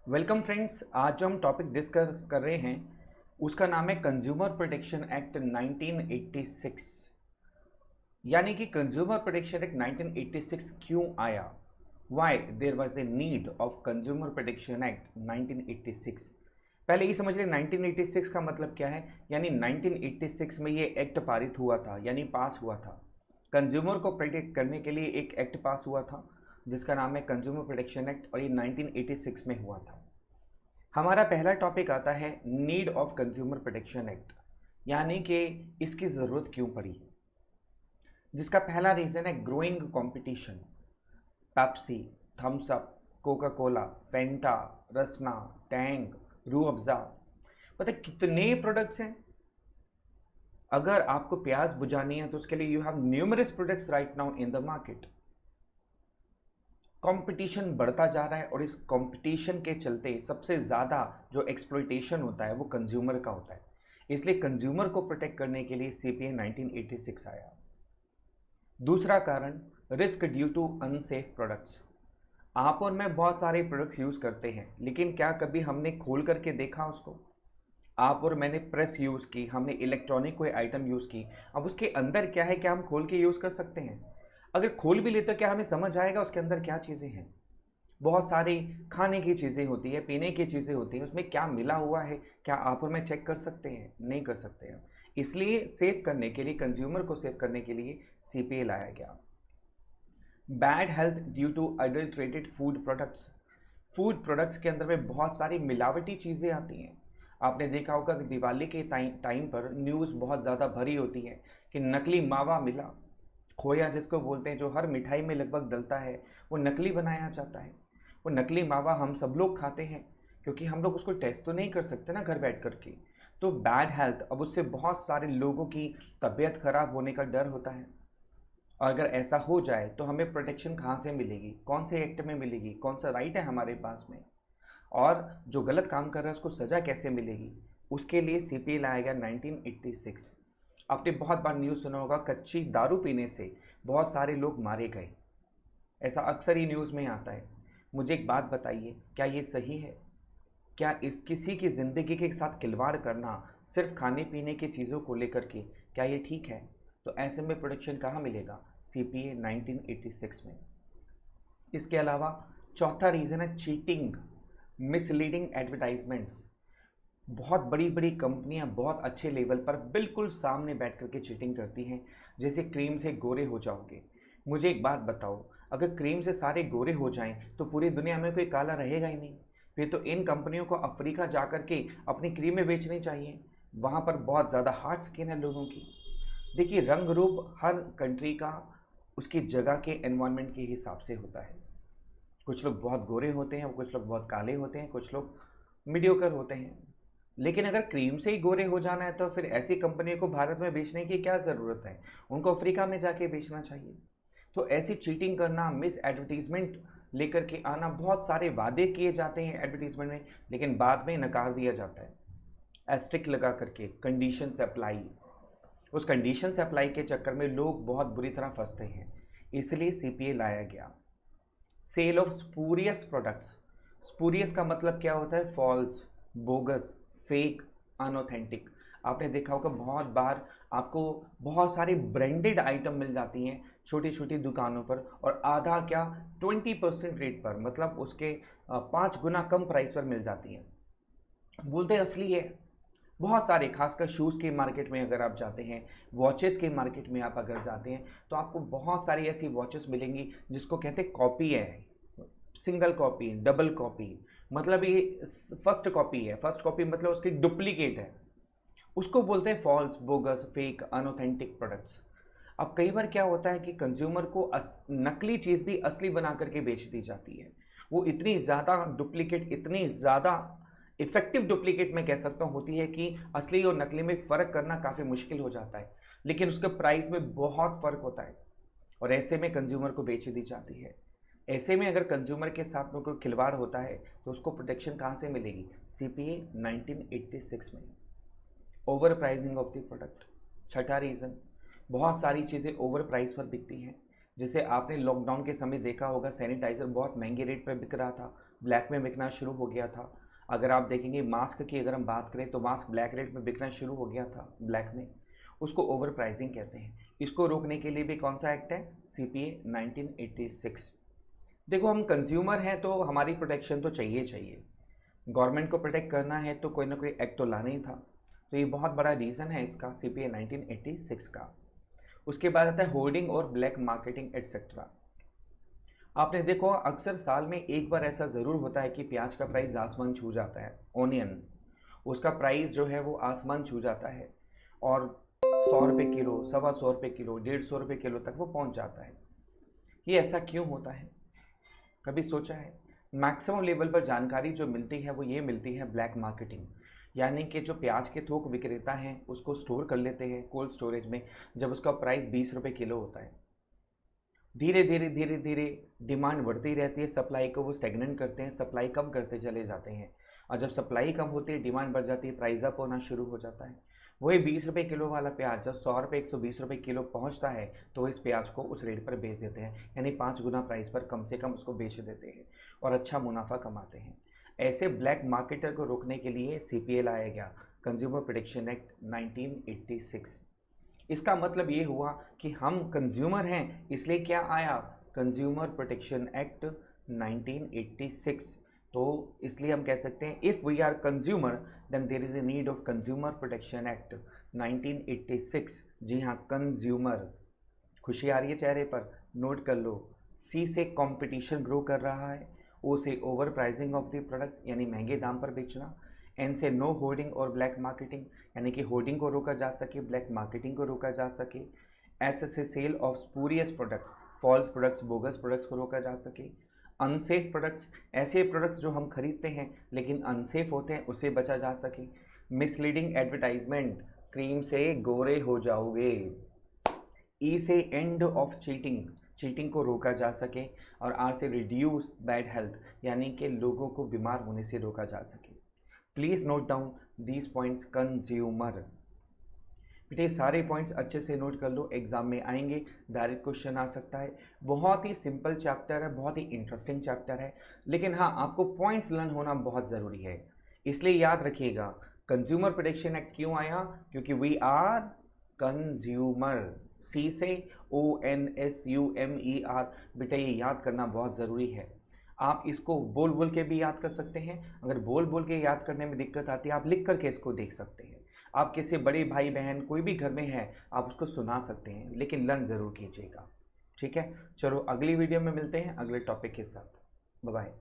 Welcome friends. आज जो हम टॉपिक डिस्कस कर रहे हैं उसका नाम है कंज्यूमर प्रोटेक्शन एक्ट 1986। यानी कि कंज्यूमर प्रोटेक्शन एक्ट 1986 क्यों आया, why there was a need of consumer protection act 1986। पहले ये समझ लें 1986 का मतलब क्या है। यानी 1986 में ये एक्ट पारित हुआ था, यानी पास हुआ था। कंज्यूमर को प्रोटेक्ट करने के लिए एक एक्ट पास हुआ था जिसका नाम है कंज्यूमर प्रोटेक्शन एक्ट, और ये 1986 में हुआ था। हमारा पहला टॉपिक आता है need of consumer protection act, यानी कि इसकी ज़रूरत क्यों पड़ी। जिसका पहला रीज़न है growing competition. Pepsi, Thums Up, Coca Cola, Fanta, Rasna, Tang, Rooh Afza, पता है कितने प्रोडक्ट्स हैं। अगर आपको प्यास बुझानी है तो उसके लिए you have numerous products right now in the market. Competition बढ़ता जा रहा है और इस कंपटीशन के चलते सबसे ज़्यादा जो एक्सप्लॉइटेशन होता है वो कंज्यूमर का होता है। इसलिए कंज्यूमर को प्रोटेक्ट करने के लिए सीपीए 1986 आया। दूसरा कारण risk due to unsafe products. आप और मैं बहुत सारे प्रोडक्ट्स यूज़ करते हैं, लेकिन क्या कभी हमने खोल करके देखा उसको। आप और मैंने प्रेस यूज़ की, हमने इलेक्ट्रॉनिक कोई आइटम यूज़ की, अब उसके अंदर क्या है क्या हम खोल के यूज़ कर सकते हैं। अगर खोल भी ले तो क्या हमें समझ आएगा उसके अंदर क्या चीज़ें हैं। बहुत सारी खाने की चीज़ें होती है, पीने की चीज़ें होती हैं, उसमें क्या मिला हुआ है क्या आप और मैं चेक कर सकते हैं? नहीं कर सकते हैं। इसलिए सेव करने के लिए, कंज्यूमर को सेव करने के लिए सीपीए लाया गया। Bad health due to adulterated food products. Food products के अंदर में बहुत सारी मिलावटी चीज़ें आती हैं। आपने देखा होगा कि दिवाली के टाइम पर न्यूज़ बहुत ज़्यादा भरी होती है कि नकली मावा मिला। खोया जिसको बोलते हैं, जो हर मिठाई में लगभग डलता है, वो नकली बनाया जाता है। वो नकली मावा हम सब लोग खाते हैं क्योंकि हम लोग उसको टेस्ट तो नहीं कर सकते ना घर बैठ कर के। तो बैड हेल्थ, अब उससे बहुत सारे लोगों की तबीयत खराब होने का डर होता है। और अगर ऐसा हो जाए तो हमें प्रोटेक्शन कहाँ से मिलेगी, कौन से एक्ट में मिलेगी, कौन सा राइट है हमारे पास में, और जो गलत काम कर रहा है उसको सज़ा कैसे मिलेगी। उसके लिए सीपीए लाया गया 1986। आपने बहुत बार न्यूज़ सुना होगा कच्ची दारू पीने से बहुत सारे लोग मारे गए। ऐसा अक्सर ही न्यूज़ में आता है। मुझे एक बात बताइए, क्या ये सही है? क्या इस किसी की ज़िंदगी के साथ खिलवाड़ करना सिर्फ खाने पीने की चीज़ों को लेकर के, क्या ये ठीक है? तो ऐसे में प्रोटेक्शन कहाँ मिलेगा? सीपीए 1986 में। इसके अलावा चौथा रीज़न है चीटिंग, मिसलीडिंग एडवर्टाइजमेंट्स। बहुत बड़ी बड़ी कंपनियां बहुत अच्छे लेवल पर बिल्कुल सामने बैठ करके चीटिंग करती हैं। जैसे क्रीम से गोरे हो जाओगे। मुझे एक बात बताओ, अगर क्रीम से सारे गोरे हो जाएं तो पूरी दुनिया में कोई काला रहेगा ही नहीं। फिर तो इन कंपनियों को अफ्रीका जा कर के अपनी क्रीमें बेचनी चाहिए। वहाँ पर बहुत ज़्यादा हार्ड स्किन है लोगों की। देखिए, रंग रूप हर कंट्री का उसकी जगह के एनवायरनमेंट के हिसाब से होता है। कुछ लोग बहुत गोरे होते हैं, कुछ लोग बहुत काले होते हैं, कुछ लोग मीडियोकर होते हैं। लेकिन अगर क्रीम से ही गोरे हो जाना है तो फिर ऐसी कंपनी को भारत में बेचने की क्या ज़रूरत है? उनको अफ्रीका में जाके बेचना चाहिए। तो ऐसी चीटिंग करना, मिस एडवर्टीजमेंट लेकर के आना, बहुत सारे वादे किए जाते हैं एडवर्टीजमेंट में, लेकिन बाद में नकार दिया जाता है एस्ट्रिक लगा करके, कंडीशन से अप्लाई। उस कंडीशन से अप्लाई के चक्कर में लोग बहुत बुरी तरह फंसते हैं। इसलिए सीपीए लाया गया। Sale of spurious products. Spurious का मतलब क्या होता है? False, bogus, fake, unauthentic. आपने देखा होगा बहुत बार आपको बहुत सारी ब्रांडेड आइटम मिल जाती हैं छोटी छोटी दुकानों पर, और आधा क्या, 20% रेट पर, मतलब उसके 5 गुना कम प्राइस पर मिल जाती हैं। बोलते हैं असली है। बहुत सारे, खासकर शूज़ के मार्केट में अगर आप जाते हैं, वॉचेस के मार्केट में आप अगर जाते हैं, तो आपको बहुत सारी ऐसी वॉचेस मिलेंगी जिसको कहते हैं कॉपी है। सिंगल कॉपी, डबल कॉपी, मतलब ये फर्स्ट कॉपी है। फर्स्ट कॉपी मतलब उसकी डुप्लीकेट है। उसको बोलते हैं false, bogus, fake, unauthentic products. अब कई बार क्या होता है कि कंज्यूमर को नकली चीज़ भी असली बना करके बेच दी जाती है। वो इतनी ज़्यादा डुप्लीकेट, इतनी ज़्यादा इफेक्टिव डुप्लीकेट मैं कह सकता हूँ होती है कि असली और नकली में फ़र्क करना काफ़ी मुश्किल हो जाता है, लेकिन उसके प्राइस में बहुत फ़र्क होता है, और ऐसे में कंज्यूमर को बेच दी जाती है। ऐसे में अगर कंज्यूमर के साथ में कोई खिलवाड़ होता है तो उसको प्रोटेक्शन कहाँ से मिलेगी? सीपीए 1986 में। Over pricing of the product. छठा रीज़न, बहुत सारी चीज़ें ओवर प्राइस पर बिकती हैं। जैसे आपने लॉकडाउन के समय देखा होगा सैनिटाइज़र बहुत महंगे रेट पर बिक रहा था, ब्लैक में बिकना शुरू हो गया था। अगर आप देखेंगे मास्क की अगर हम बात करें तो मास्क ब्लैक रेट में बिकना शुरू हो गया था, ब्लैक में। उसको ओवर प्राइसिंग कहते हैं। इसको रोकने के लिए भी कौन सा एक्ट है? सीपीए 1986। देखो हम कंज्यूमर हैं तो हमारी प्रोटेक्शन तो चाहिए चाहिए, गवर्नमेंट को प्रोटेक्ट करना है तो कोई ना कोई एक्ट तो लाना ही था। तो ये बहुत बड़ा रीज़न है इसका, सीपीए 1986 का। उसके बाद आता है होर्डिंग और ब्लैक मार्केटिंग एटसेट्रा। आपने देखो अक्सर साल में एक बार ऐसा ज़रूर होता है कि प्याज का प्राइस आसमान छू जाता है, ओनियन, उसका प्राइस जो है वो आसमान छू जाता है और 100 रुपये किलो, 125 रुपये किलो, 150 रुपये किलो तक वो पहुंच जाता है। ये ऐसा क्यों होता है, कभी सोचा है? मैक्सिमम लेवल पर जानकारी जो मिलती है वो ये मिलती है ब्लैक मार्केटिंग, यानी कि जो प्याज के थोक विक्रेता हैं उसको स्टोर कर लेते हैं कोल्ड स्टोरेज में, जब उसका प्राइस 20 रुपये किलो होता है। धीरे धीरे धीरे धीरे डिमांड बढ़ती रहती है, सप्लाई को वो स्टेगनेंट करते हैं, सप्लाई कम करते चले जाते हैं, और जब सप्लाई कम होती है डिमांड बढ़ जाती है, प्राइस अप होना शुरू हो जाता है। वही 20 रुपये किलो वाला प्याज जब 100 रुपये 120 रुपये किलो पहुंचता है तो इस प्याज को उस रेट पर बेच देते हैं, यानी 5 गुना प्राइस पर कम से कम उसको बेच देते हैं और अच्छा मुनाफा कमाते हैं। ऐसे ब्लैक मार्केटर को रोकने के लिए सीपीए लाया गया, कंज्यूमर प्रोटेक्शन एक्ट 1986। इसका मतलब ये हुआ कि हम कंज्यूमर हैं, इसलिए क्या आया? Consumer protection act 1986। तो इसलिए हम कह सकते हैं if we are consumer then there is a need of consumer protection act 1986। जी हाँ, कंज्यूमर। खुशी आ रही है चेहरे पर, नोट कर लो। सी से कंपटीशन ग्रो कर रहा है, ओ से over pricing of the product यानी महंगे दाम पर बेचना, एन से नो होर्डिंग और ब्लैक मार्केटिंग यानी कि होर्डिंग को रोका जा सके, ब्लैक मार्केटिंग को रोका जा सके, एस से sale of spurious products, false products, bogus products को रोका जा सके, अनसेफ प्रोडक्ट्स, ऐसे प्रोडक्ट्स जो हम खरीदते हैं लेकिन अनसेफ होते हैं, उसे बचा जा सके, मिसलीडिंग एडवर्टाइजमेंट, क्रीम से गोरे हो जाओगे, ई से एंड ऑफ चीटिंग, चीटिंग को रोका जा सके, और आर से रिड्यूस बैड हेल्थ यानी कि लोगों को बीमार होने से रोका जा सके। Please note down these points consumer. बेटे सारे पॉइंट्स अच्छे से नोट कर लो, एग्जाम में आएंगे, डायरेक्ट क्वेश्चन आ सकता है। बहुत ही सिंपल चैप्टर है, बहुत ही इंटरेस्टिंग चैप्टर है, लेकिन हाँ आपको पॉइंट्स लर्न होना बहुत ज़रूरी है। इसलिए याद रखिएगा कंज्यूमर प्रोटेक्शन एक्ट क्यों आया? क्योंकि वी आर कंज्यूमर। सी से ONSUMER, बेटा ये याद करना बहुत ज़रूरी है। आप इसको बोल बोल के भी याद कर सकते हैं, अगर बोल बोल के याद करने में दिक्कत आती है आप लिख करके इसको देख सकते हैं। आप किसी बड़े भाई बहन कोई भी घर में है आप उसको सुना सकते हैं, लेकिन लर्न ज़रूर कीजिएगा। ठीक है, चलो अगली वीडियो में मिलते हैं अगले टॉपिक के साथ। Bye bye.